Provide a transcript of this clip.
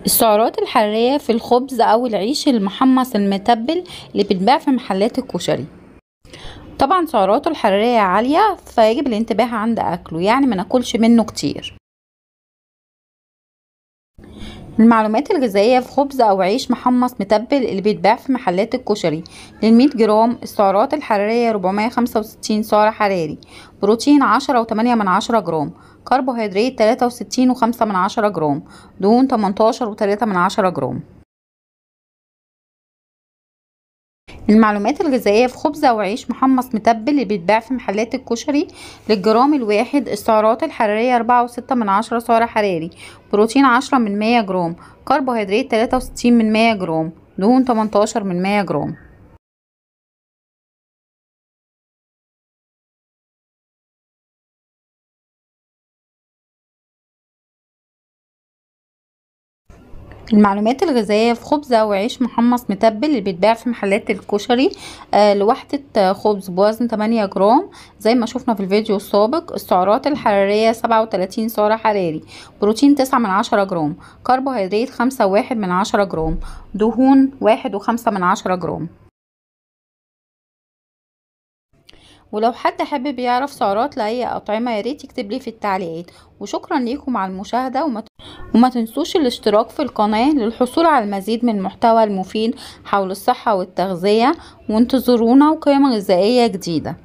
السعرات الحرارية في الخبز أو العيش المحمص المتبل اللي بيتباع في محلات الكشري. طبعا سعراته الحرارية عالية، فيجب الانتباه عند أكله، يعني ما ناكلش منه كتير. المعلومات الغذائية في خبز أو عيش محمص متبل اللي بيتباع في محلات الكشري: لل100 جرام السعرات الحرارية 465 سعر حراري، بروتين 10.8 جرام، كربوهيدرات 63.5 جرام، دهون 18.3 جرام. المعلومات الغذائية في خبز أو عيش محمص متبل اللي بيتباع في محلات الكشري: للجرام الواحد السعرات الحرارية 4.6 سعر حراري، بروتين 10 من 100 جرام، كربوهيدرات 63 من 100 جرام، دهون 18 من 100 جرام. المعلومات الغذائية في خبز أو عيش محمص متبل اللي بيتباع في محلات الكشري: لوحدة خبز بوزن 8 جرام زي ما شفنا في الفيديو السابق، السعرات الحرارية 37 سعر حراري، بروتين 9 من 10 جرام، كربوهيدرات 5.1 جرام، دهون 1.5 جرام. ولو حد حابب يعرف سعرات لأي أطعمة ياريت يكتب لي في التعليقات. وشكرا ليكم على المشاهدة، وما تنسوش الاشتراك في القناة للحصول على المزيد من المحتوى المفيد حول الصحة والتغذية، وانتظرونا وقيم غذائية جديدة.